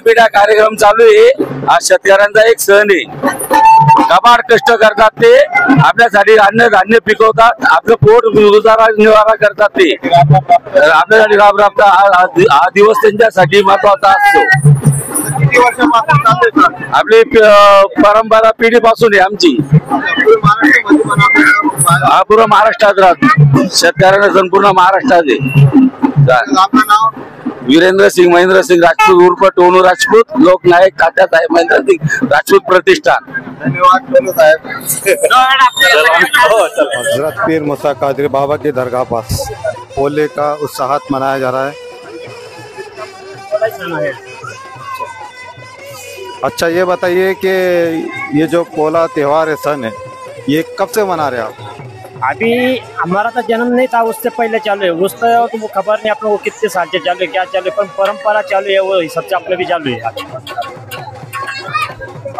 पिढ्या कार्यक्रम चालू आहे। हा शेतकऱ्यांचा एक सण आहे। कबाड कष्ट करतात ते, आपल्यासाठी अन्न धान्य पिकवतात, आपलं पोट निवारा करतात ते, आपल्यासाठी राबता हा दिवस त्यांच्यासाठी महत्वाचा असतो। आपली परंपरा पिढीपासून आहे आमची। हा पूर्ण महाराष्ट्रात राहतो, शेतकऱ्यांना संपूर्ण महाराष्ट्रात आहे। वीरेंद्र सिंह महेंद्र सिंह राजपूत उर्फ टोनू राजपूत, लोकनायक तात्यासाहेब महेंद्र सिंह राजपूत प्रतिष्ठान। धन्यवाद साहब। हजरत पीर मूसा कादरी बाबा की दरगाह पास पोले का उत्साहत मनाया जा रहा है। अच्छा ये बताइए कि ये जो पोला त्योहार है, सन है, ये कब से मना रहे हैं आप? अभी हमारा तो जन्म नहीं था, उससे पहले चालू है। उससे तो वो खबर नहीं अपने को कितने साल से चालू है, क्या चालू है, पर परंपरा चालू है, वो हिसाब से अपने भी चालू है।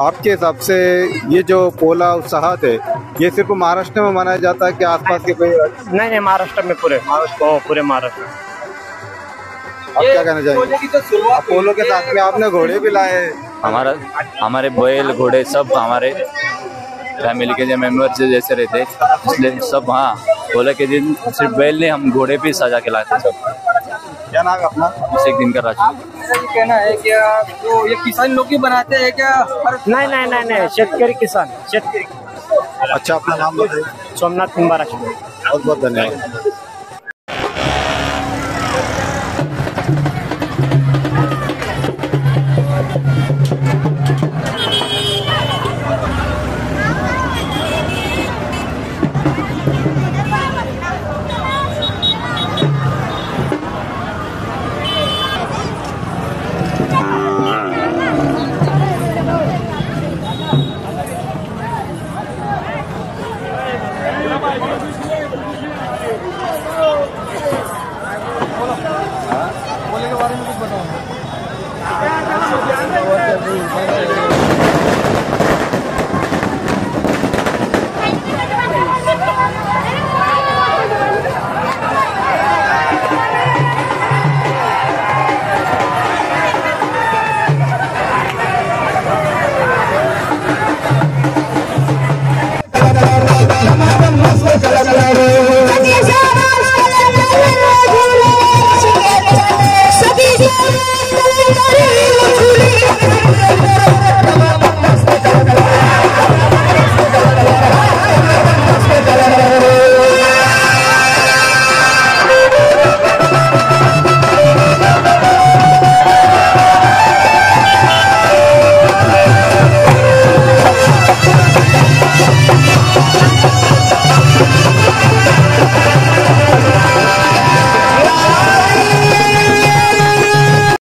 आपके हिसाब से ये जो पोला उत्साहत है, ये सिर्फ महाराष्ट्र में मनाया जाता है कि आसपास के कोई? नहीं, महाराष्ट्र में पूरे महाराष्ट्र। आप क्या कहना चाहेंगे? पोलो के साथ में आपने घोड़े भी लाए? हमारे बैल घोड़े सब हमारे फैमिली के जो मेंबर जैसे रहते, इसलिए सब हाँ पोले के दिन सिर्फ बैल नहीं, हम घोड़े भी सजा के लाते सब। क्या नाम है अपना? एक दिन का राजपूत। कहना है क्या तो ये किसान लोग ही बनाते हैं क्या? नहीं, शेतकरी किसान शेतकरी। अच्छा, अपना नाम बताइए। सोमनाथ कुंभार। बहुत बहुत धन्यवाद।